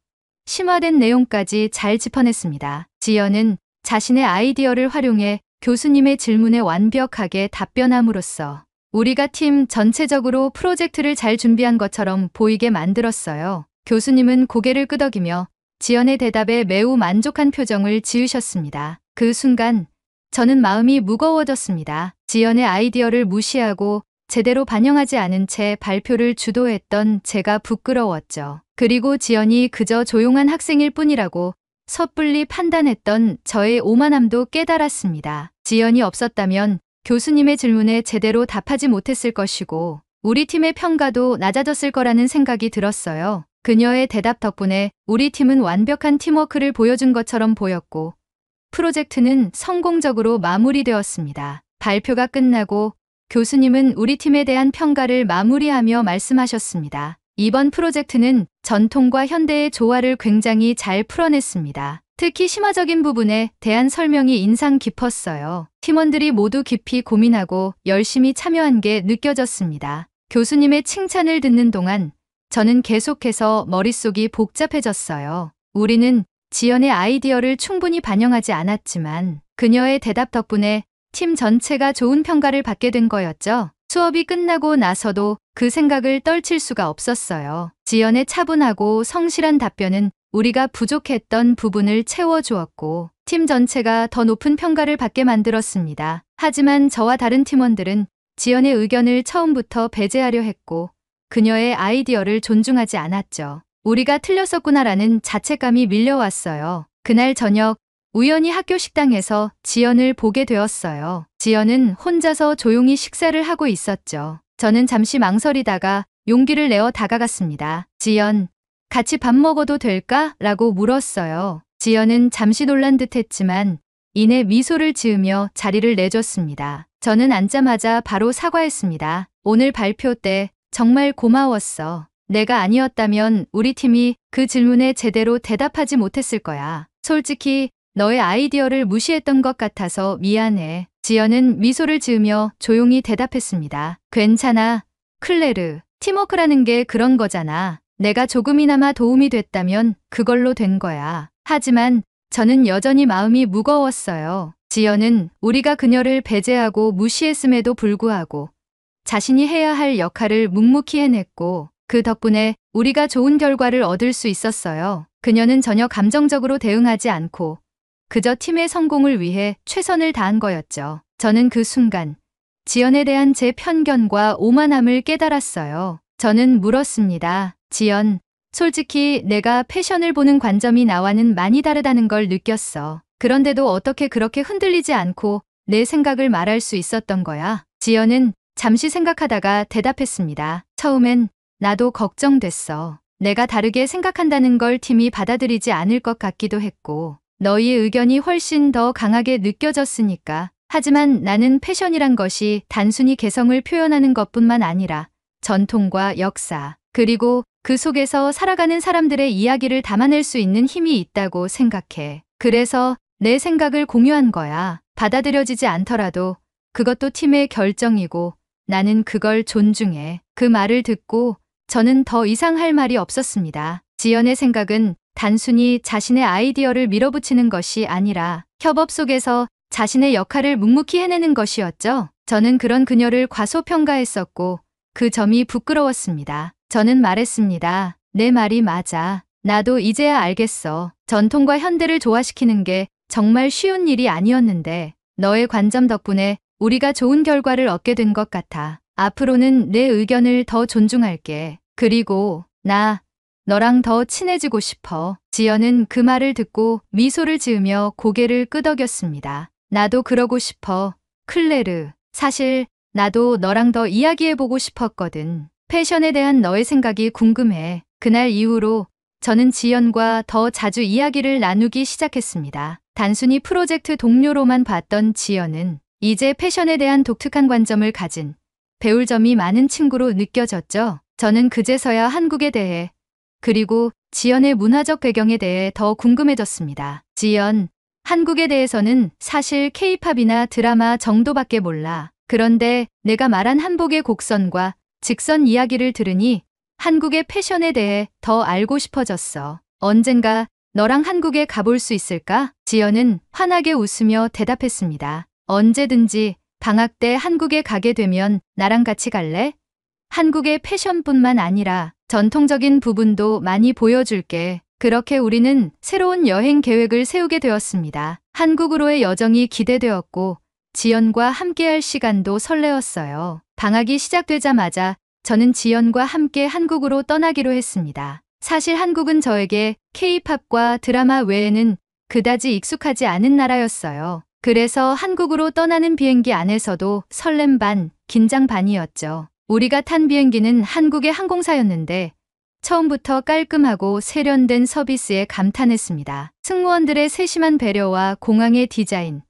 심화된 내용까지 잘 짚어냈습니다. 지연은 자신의 아이디어를 활용해 교수님의 질문에 완벽하게 답변함으로써 우리가 팀 전체적으로 프로젝트를 잘 준비한 것처럼 보이게 만들었어요. 교수님은 고개를 끄덕이며 지연의 대답에 매우 만족한 표정을 지으셨습니다. 그 순간 저는 마음이 무거워졌습니다. 지연의 아이디어를 무시하고 제대로 반영하지 않은 채 발표를 주도했던 제가 부끄러웠죠. 그리고 지연이 그저 조용한 학생일 뿐이라고 섣불리 판단했던 저의 오만함도 깨달았습니다. 지연이 없었다면 교수님의 질문에 제대로 답하지 못했을 것이고 우리 팀의 평가도 낮아졌을 거라는 생각이 들었어요. 그녀의 대답 덕분에 우리 팀은 완벽한 팀워크를 보여준 것처럼 보였고 프로젝트는 성공적으로 마무리되었습니다. 발표가 끝나고 교수님은 우리 팀에 대한 평가를 마무리하며 말씀하셨습니다. 이번 프로젝트는 전통과 현대의 조화를 굉장히 잘 풀어냈습니다. 특히 심화적인 부분에 대한 설명이 인상 깊었어요. 팀원들이 모두 깊이 고민하고 열심히 참여한 게 느껴졌습니다. 교수님의 칭찬을 듣는 동안 저는 계속해서 머릿속이 복잡해졌어요. 우리는 지연의 아이디어를 충분히 반영하지 않았지만 그녀의 대답 덕분에 팀 전체가 좋은 평가를 받게 된 거였죠. 수업이 끝나고 나서도 그 생각을 떨칠 수가 없었어요. 지연의 차분하고 성실한 답변은 우리가 부족했던 부분을 채워주었고 팀 전체가 더 높은 평가를 받게 만들었습니다. 하지만 저와 다른 팀원들은 지연의 의견을 처음부터 배제하려 했고 그녀의 아이디어를 존중하지 않았죠. 우리가 틀렸었구나라는 자책감이 밀려왔어요. 그날 저녁 우연히 학교 식당에서 지연을 보게 되었어요. 지연은 혼자서 조용히 식사를 하고 있었죠. 저는 잠시 망설이다가 용기를 내어 다가갔습니다. 지연, 같이 밥 먹어도 될까? 라고 물었어요. 지연은 잠시 놀란 듯 했지만 이내 미소를 지으며 자리를 내줬습니다. 저는 앉자마자 바로 사과했습니다. 오늘 발표 때 정말 고마웠어. 내가 아니었다면 우리 팀이 그 질문에 제대로 대답하지 못했을 거야. 솔직히 너의 아이디어를 무시했던 것 같아서 미안해. 지연은 미소를 지으며 조용히 대답했습니다. 괜찮아, 클레르. 팀워크라는 게 그런 거잖아. 내가 조금이나마 도움이 됐다면 그걸로 된 거야. 하지만 저는 여전히 마음이 무거웠어요. 지연은 우리가 그녀를 배제하고 무시했음에도 불구하고 자신이 해야 할 역할을 묵묵히 해냈고 그 덕분에 우리가 좋은 결과를 얻을 수 있었어요. 그녀는 전혀 감정적으로 대응하지 않고 그저 팀의 성공을 위해 최선을 다한 거였죠. 저는 그 순간 지연에 대한 제 편견과 오만함을 깨달았어요. 저는 물었습니다. 지연, 솔직히 내가 패션을 보는 관점이 나와는 많이 다르다는 걸 느꼈어. 그런데도 어떻게 그렇게 흔들리지 않고 내 생각을 말할 수 있었던 거야? 지연은 잠시 생각하다가 대답했습니다. 처음엔 나도 걱정됐어. 내가 다르게 생각한다는 걸 팀이 받아들이지 않을 것 같기도 했고 너희의 의견이 훨씬 더 강하게 느껴졌으니까. 하지만 나는 패션이란 것이 단순히 개성을 표현하는 것뿐만 아니라 전통과 역사, 그리고 그 속에서 살아가는 사람들의 이야기를 담아낼 수 있는 힘이 있다고 생각해. 그래서 내 생각을 공유한 거야. 받아들여지지 않더라도 그것도 팀의 결정이고 나는 그걸 존중해. 그 말을 듣고 저는 더 이상 할 말이 없었습니다. 지연의 생각은 단순히 자신의 아이디어를 밀어붙이는 것이 아니라 협업 속에서 자신의 역할을 묵묵히 해내는 것이었죠. 저는 그런 그녀를 과소평가했었고 그 점이 부끄러웠습니다. 저는 말했습니다. 내 말이 맞아. 나도 이제야 알겠어. 전통과 현대를 조화시키는 게 정말 쉬운 일이 아니었는데 너의 관점 덕분에 우리가 좋은 결과를 얻게 된 것 같아. 앞으로는 내 의견을 더 존중할게. 그리고 너랑 더 친해지고 싶어. 지연은 그 말을 듣고 미소를 지으며 고개를 끄덕였습니다. 나도 그러고 싶어. 클레르. 사실 나도 너랑 더 이야기해보고 싶었거든. 패션에 대한 너의 생각이 궁금해. 그날 이후로 저는 지연과 더 자주 이야기를 나누기 시작했습니다. 단순히 프로젝트 동료로만 봤던 지연은 이제 패션에 대한 독특한 관점을 가진 배울 점이 많은 친구로 느껴졌죠. 저는 그제서야 한국에 대해 그리고 지연의 문화적 배경에 대해 더 궁금해졌습니다. 지연, 한국에 대해서는 사실 K-팝이나 드라마 정도밖에 몰라. 그런데 내가 말한 한복의 곡선과 직선 이야기를 들으니 한국의 패션에 대해 더 알고 싶어졌어. 언젠가 너랑 한국에 가볼 수 있을까? 지연은 환하게 웃으며 대답했습니다. 언제든지 방학 때 한국에 가게 되면 나랑 같이 갈래? 한국의 패션뿐만 아니라 전통적인 부분도 많이 보여줄게. 그렇게 우리는 새로운 여행 계획을 세우게 되었습니다. 한국으로의 여정이 기대되었고 지연과 함께할 시간도 설레었어요. 방학이 시작되자마자 저는 지연과 함께 한국으로 떠나기로 했습니다. 사실 한국은 저에게 K-팝과 드라마 외에는 그다지 익숙하지 않은 나라였어요. 그래서 한국으로 떠나는 비행기 안에서도 설렘 반, 긴장 반이었죠. 우리가 탄 비행기는 한국의 항공사였는데 처음부터 깔끔하고 세련된 서비스에 감탄했습니다. 승무원들의 세심한 배려와 공항의 디자인,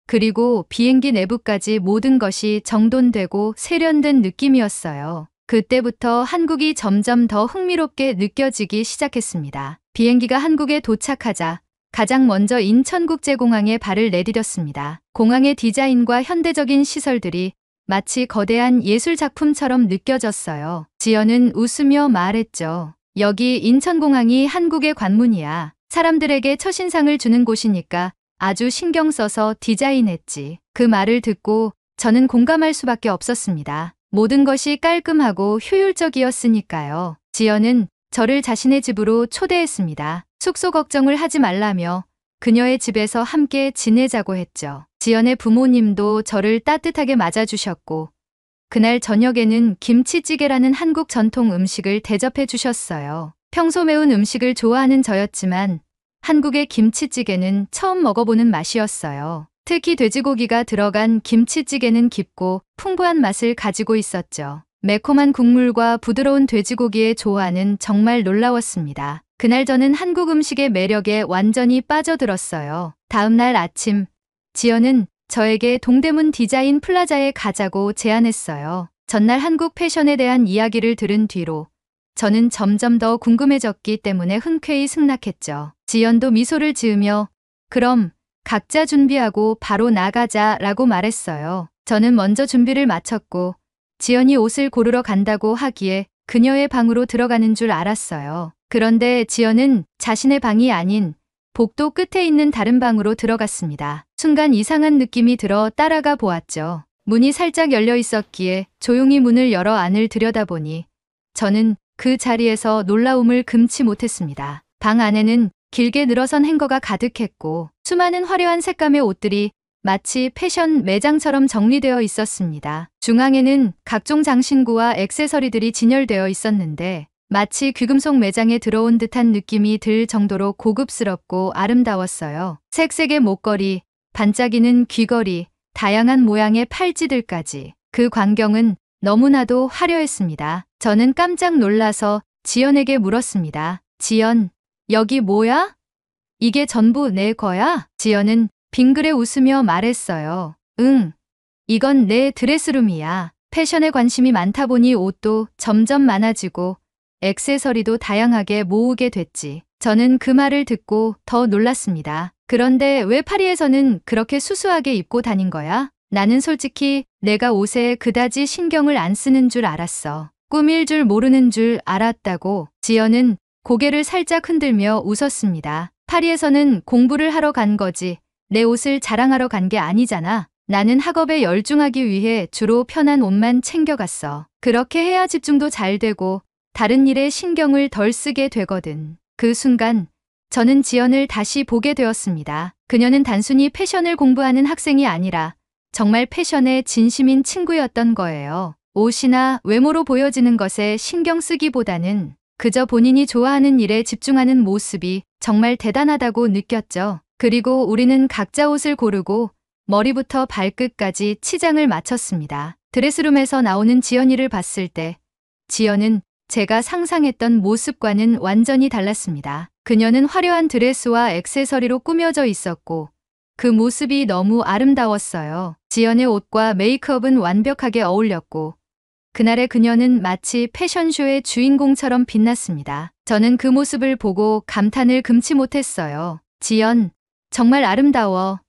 그리고 비행기 내부까지 모든 것이 정돈되고 세련된 느낌이었어요. 그때부터 한국이 점점 더 흥미롭게 느껴지기 시작했습니다. 비행기가 한국에 도착하자 가장 먼저 인천국제공항에 발을 내디뎠습니다. 공항의 디자인과 현대적인 시설들이 마치 거대한 예술작품처럼 느껴졌어요. 지연은 웃으며 말했죠. 여기 인천공항이 한국의 관문이야. 사람들에게 첫인상을 주는 곳이니까 아주 신경 써서 디자인했지. 그 말을 듣고 저는 공감할 수밖에 없었습니다. 모든 것이 깔끔하고 효율적이었으니까요. 지연은 저를 자신의 집으로 초대했습니다. 숙소 걱정을 하지 말라며 그녀의 집에서 함께 지내자고 했죠. 지연의 부모님도 저를 따뜻하게 맞아주셨고 그날 저녁에는 김치찌개라는 한국 전통 음식을 대접해 주셨어요. 평소 매운 음식을 좋아하는 저였지만 한국의 김치찌개는 처음 먹어보는 맛이었어요. 특히 돼지고기가 들어간 김치찌개는 깊고 풍부한 맛을 가지고 있었죠. 매콤한 국물과 부드러운 돼지고기의 조화는 정말 놀라웠습니다. 그날 저는 한국 음식의 매력에 완전히 빠져들었어요. 다음 날 아침, 지연은 저에게 동대문 디자인 플라자에 가자고 제안했어요. 전날 한국 패션에 대한 이야기를 들은 뒤로 저는 점점 더 궁금해졌기 때문에 흔쾌히 승낙했죠. 지연도 미소를 지으며 그럼 각자 준비하고 바로 나가자라고 말했어요. 저는 먼저 준비를 마쳤고 지연이 옷을 고르러 간다고 하기에 그녀의 방으로 들어가는 줄 알았어요. 그런데 지연은 자신의 방이 아닌 복도 끝에 있는 다른 방으로 들어갔습니다. 순간 이상한 느낌이 들어 따라가 보았죠. 문이 살짝 열려 있었기에 조용히 문을 열어 안을 들여다보니 저는 그 자리에서 놀라움을 금치 못했습니다. 방 안에는 길게 늘어선 행거가 가득했고 수많은 화려한 색감의 옷들이 마치 패션 매장처럼 정리되어 있었습니다. 중앙에는 각종 장신구와 액세서리들이 진열되어 있었는데 마치 귀금속 매장에 들어온 듯한 느낌이 들 정도로 고급스럽고 아름다웠어요. 색색의 목걸이, 반짝이는 귀걸이, 다양한 모양의 팔찌들까지. 그 광경은 너무나도 화려했습니다. 저는 깜짝 놀라서 지연에게 물었습니다. 지연, 여기 뭐야? 이게 전부 내 거야? 지연은 빙그레 웃으며 말했어요. 응, 이건 내 드레스룸이야. 패션에 관심이 많다 보니 옷도 점점 많아지고 액세서리도 다양하게 모으게 됐지. 저는 그 말을 듣고 더 놀랐습니다. 그런데 왜 파리에서는 그렇게 수수하게 입고 다닌 거야? 나는 솔직히 내가 옷에 그다지 신경을 안 쓰는 줄 알았어. 꾸밀 줄 모르는 줄 알았다고. 지연은 고개를 살짝 흔들며 웃었습니다. 파리에서는 공부를 하러 간 거지. 내 옷을 자랑하러 간 게 아니잖아. 나는 학업에 열중하기 위해 주로 편한 옷만 챙겨갔어. 그렇게 해야 집중도 잘 되고 다른 일에 신경을 덜 쓰게 되거든. 그 순간 저는 지연을 다시 보게 되었습니다. 그녀는 단순히 패션을 공부하는 학생이 아니라 정말 패션에 진심인 친구였던 거예요. 옷이나 외모로 보여지는 것에 신경 쓰기보다는 그저 본인이 좋아하는 일에 집중하는 모습이 정말 대단하다고 느꼈죠. 그리고 우리는 각자 옷을 고르고 머리부터 발끝까지 치장을 마쳤습니다. 드레스룸에서 나오는 지연이를 봤을 때 지연은 제가 상상했던 모습과는 완전히 달랐습니다. 그녀는 화려한 드레스와 액세서리로 꾸며져 있었고 그 모습이 너무 아름다웠어요. 지연의 옷과 메이크업은 완벽하게 어울렸고 그날의 그녀는 마치 패션쇼의 주인공처럼 빛났습니다. 저는 그 모습을 보고 감탄을 금치 못했어요. 지연, 정말 아름다워.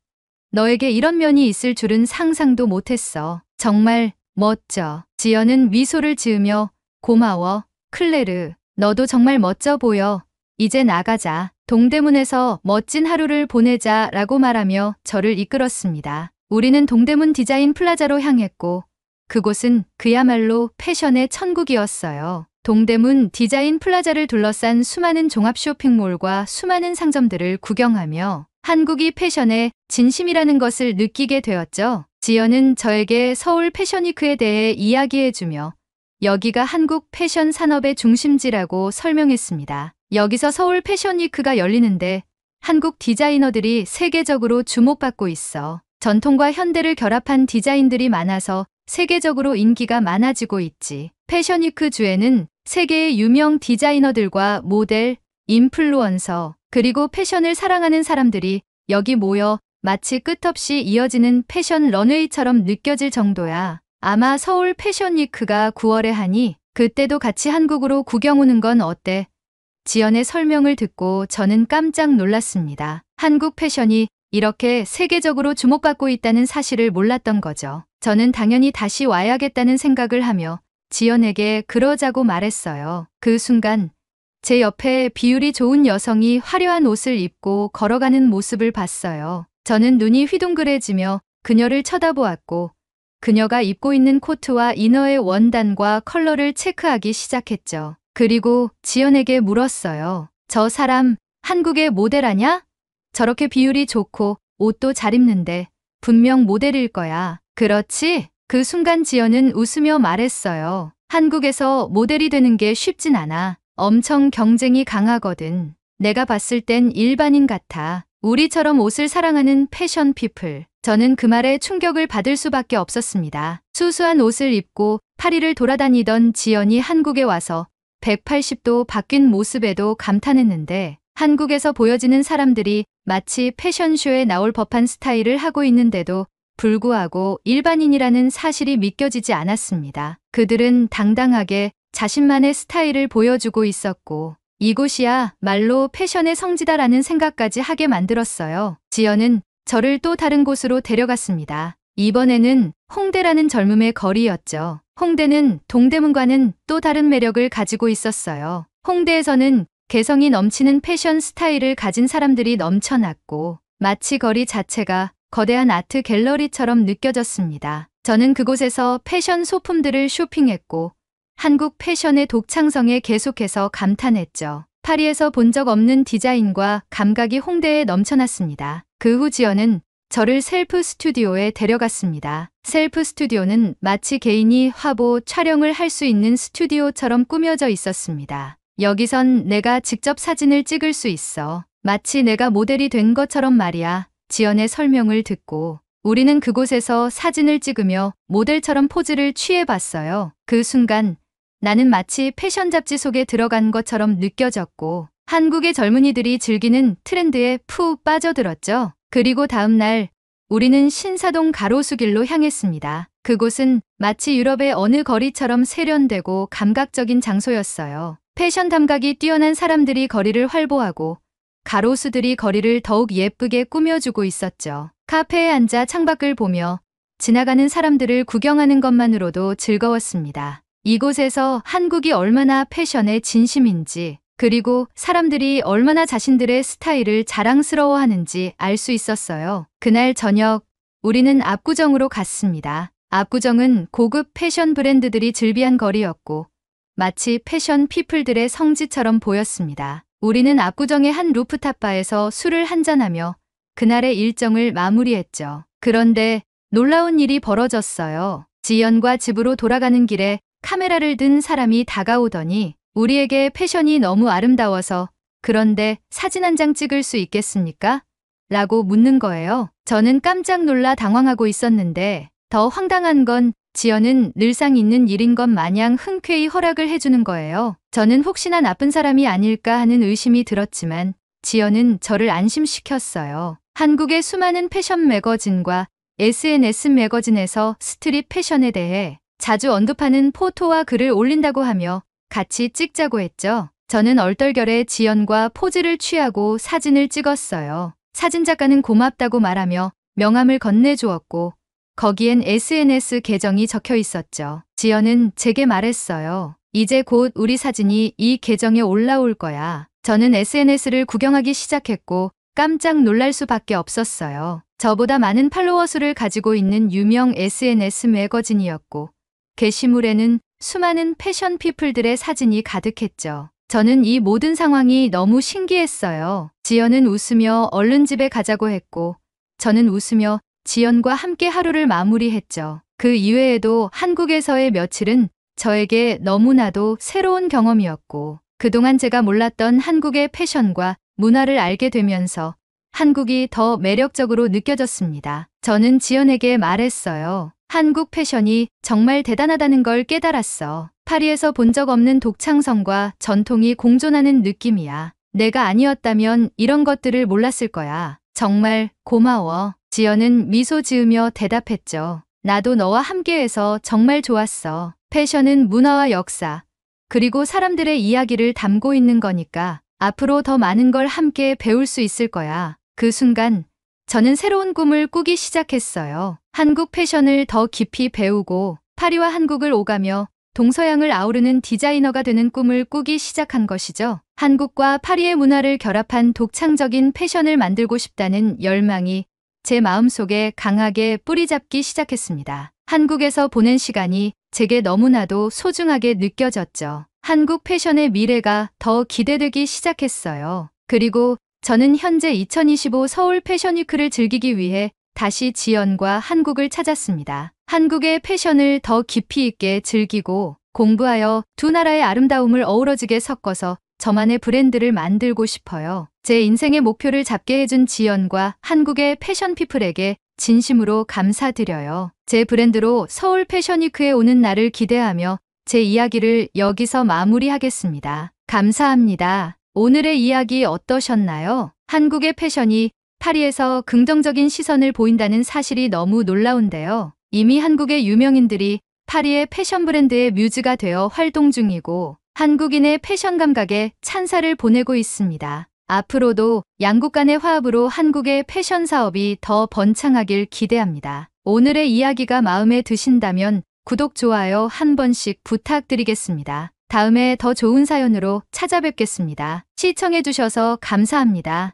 너에게 이런 면이 있을 줄은 상상도 못했어. 정말 멋져. 지연은 미소를 지으며 고마워. 클레르, 너도 정말 멋져 보여. 이제 나가자. 동대문에서 멋진 하루를 보내자라고 말하며 저를 이끌었습니다. 우리는 동대문 디자인 플라자로 향했고 그곳은 그야말로 패션의 천국이었어요. 동대문 디자인 플라자를 둘러싼 수많은 종합 쇼핑몰과 수많은 상점들을 구경하며 한국이 패션의 진심이라는 것을 느끼게 되었죠. 지연은 저에게 서울 패션위크에 대해 이야기해주며 여기가 한국 패션 산업의 중심지라고 설명했습니다. 여기서 서울 패션위크가 열리는데 한국 디자이너들이 세계적으로 주목받고 있어. 전통과 현대를 결합한 디자인들이 많아서 세계적으로 인기가 많아지고 있지. 패션위크 주에는 세계의 유명 디자이너들과 모델, 인플루언서, 그리고 패션을 사랑하는 사람들이 여기 모여 마치 끝없이 이어지는 패션 런웨이처럼 느껴질 정도야. 아마 서울 패션위크가 9월에 하니 그때도 같이 한국으로 구경 오는 건 어때? 지연의 설명을 듣고 저는 깜짝 놀랐습니다. 한국 패션이 이렇게 세계적으로 주목받고 있다는 사실을 몰랐던 거죠. 저는 당연히 다시 와야겠다는 생각을 하며 지연에게 그러자고 말했어요. 그 순간 제 옆에 비율이 좋은 여성이 화려한 옷을 입고 걸어가는 모습을 봤어요. 저는 눈이 휘둥그레지며 그녀를 쳐다보았고 그녀가 입고 있는 코트와 이너의 원단과 컬러를 체크하기 시작했죠. 그리고 지연에게 물었어요. 저 사람 한국의 모델 아냐? 저렇게 비율이 좋고 옷도 잘 입는데 분명 모델일 거야. 그렇지? 그 순간 지연은 웃으며 말했어요. 한국에서 모델이 되는 게 쉽진 않아. 엄청 경쟁이 강하거든. 내가 봤을 땐 일반인 같아. 우리처럼 옷을 사랑하는 패션 피플. 저는 그 말에 충격을 받을 수밖에 없었습니다. 수수한 옷을 입고 파리를 돌아다니던 지연이 한국에 와서 180도 바뀐 모습에도 감탄했는데 한국에서 보여지는 사람들이 마치 패션쇼에 나올 법한 스타일을 하고 있는데도 불구하고 일반인이라는 사실이 믿겨지지 않았습니다. 그들은 당당하게 자신만의 스타일을 보여주고 있었고 이곳이야 말로 패션의 성지다라는 생각까지 하게 만들었어요. 지연은 저를 또 다른 곳으로 데려갔습니다. 이번에는 홍대라는 젊음의 거리였죠. 홍대는 동대문과는 또 다른 매력을 가지고 있었어요. 홍대에서는 개성이 넘치는 패션 스타일을 가진 사람들이 넘쳐났고 마치 거리 자체가 거대한 아트 갤러리처럼 느껴졌습니다. 저는 그곳에서 패션 소품들을 쇼핑했고 한국 패션의 독창성에 계속해서 감탄했죠. 파리에서 본 적 없는 디자인과 감각이 홍대에 넘쳐났습니다. 그 후 지연은 저를 셀프 스튜디오에 데려갔습니다. 셀프 스튜디오는 마치 개인이 화보 촬영을 할 수 있는 스튜디오처럼 꾸며져 있었습니다. 여기선 내가 직접 사진을 찍을 수 있어. 마치 내가 모델이 된 것처럼 말이야. 지연의 설명을 듣고 우리는 그곳에서 사진을 찍으며 모델처럼 포즈를 취해봤어요. 그 순간 나는 마치 패션 잡지 속에 들어간 것처럼 느껴졌고 한국의 젊은이들이 즐기는 트렌드에 푹 빠져들었죠. 그리고 다음 날 우리는 신사동 가로수길로 향했습니다. 그곳은 마치 유럽의 어느 거리처럼 세련되고 감각적인 장소였어요. 패션 감각이 뛰어난 사람들이 거리를 활보하고 가로수들이 거리를 더욱 예쁘게 꾸며주고 있었죠. 카페에 앉아 창밖을 보며 지나가는 사람들을 구경하는 것만으로도 즐거웠습니다. 이곳에서 한국이 얼마나 패션에 진심인지 그리고 사람들이 얼마나 자신들의 스타일을 자랑스러워하는지 알 수 있었어요. 그날 저녁 우리는 압구정으로 갔습니다. 압구정은 고급 패션 브랜드들이 즐비한 거리였고 마치 패션 피플들의 성지처럼 보였습니다. 우리는 압구정의 한 루프탑 바에서 술을 한잔하며 그날의 일정을 마무리했죠. 그런데 놀라운 일이 벌어졌어요. 지연과 집으로 돌아가는 길에 카메라를 든 사람이 다가오더니 우리에게 패션이 너무 아름다워서 그런데 사진 한 장 찍을 수 있겠습니까? 라고 묻는 거예요. 저는 깜짝 놀라 당황하고 있었는데 더 황당한 건 지연은 늘상 있는 일인 것 마냥 흔쾌히 허락을 해주는 거예요. 저는 혹시나 나쁜 사람이 아닐까 하는 의심이 들었지만 지연은 저를 안심시켰어요. 한국의 수많은 패션 매거진과 SNS 매거진에서 스트릿 패션에 대해 자주 언급하는 포토와 글을 올린다고 하며 같이 찍자고 했죠. 저는 얼떨결에 지연과 포즈를 취하고 사진을 찍었어요. 사진작가는 고맙다고 말하며 명함을 건네주었고 거기엔 SNS 계정이 적혀 있었죠. 지연은 제게 말했어요. 이제 곧 우리 사진이 이 계정에 올라올 거야. 저는 SNS를 구경하기 시작했고 깜짝 놀랄 수밖에 없었어요. 저보다 많은 팔로워 수를 가지고 있는 유명 SNS 매거진이었고 게시물에는 수많은 패션 피플들의 사진이 가득했죠. 저는 이 모든 상황이 너무 신기했어요. 지연은 웃으며 얼른 집에 가자고 했고 저는 웃으며 지연과 함께 하루를 마무리했죠. 그 이외에도 한국에서의 며칠은 저에게 너무나도 새로운 경험이었고 그동안 제가 몰랐던 한국의 패션과 문화를 알게 되면서 한국이 더 매력적으로 느껴졌습니다. 저는 지연에게 말했어요. 한국 패션이 정말 대단하다는 걸 깨달았어. 파리에서 본 적 없는 독창성과 전통이 공존하는 느낌이야. 내가 아니었다면 이런 것들을 몰랐을 거야. 정말 고마워. 지연은 미소 지으며 대답했죠. 나도 너와 함께해서 정말 좋았어. 패션은 문화와 역사, 그리고 사람들의 이야기를 담고 있는 거니까 앞으로 더 많은 걸 함께 배울 수 있을 거야. 그 순간 저는 새로운 꿈을 꾸기 시작했어요. 한국 패션을 더 깊이 배우고 파리와 한국을 오가며 동서양을 아우르는 디자이너가 되는 꿈을 꾸기 시작한 것이죠. 한국과 파리의 문화를 결합한 독창적인 패션을 만들고 싶다는 열망이 제 마음속에 강하게 뿌리잡기 시작했습니다. 한국에서 보낸 시간이 제게 너무나도 소중하게 느껴졌죠. 한국 패션의 미래가 더 기대되기 시작했어요. 그리고 저는 현재 2025 서울 패션위크를 즐기기 위해 다시 지연과 한국을 찾았습니다. 한국의 패션을 더 깊이 있게 즐기고 공부하여 두 나라의 아름다움을 어우러지게 섞어서 저만의 브랜드를 만들고 싶어요. 제 인생의 목표를 잡게 해준 지연과 한국의 패션 피플에게 진심으로 감사드려요. 제 브랜드로 서울 패션위크에 오는 날을 기대하며 제 이야기를 여기서 마무리하겠습니다. 감사합니다. 오늘의 이야기 어떠셨나요? 한국의 패션이 파리에서 긍정적인 시선을 보인다는 사실이 너무 놀라운데요. 이미 한국의 유명인들이 파리의 패션 브랜드의 뮤즈가 되어 활동 중이고 한국인의 패션 감각에 찬사를 보내고 있습니다. 앞으로도 양국 간의 화합으로 한국의 패션 사업이 더 번창하길 기대합니다. 오늘의 이야기가 마음에 드신다면 구독, 좋아요 한 번씩 부탁드리겠습니다. 다음에 더 좋은 사연으로 찾아뵙겠습니다. 시청해주셔서 감사합니다.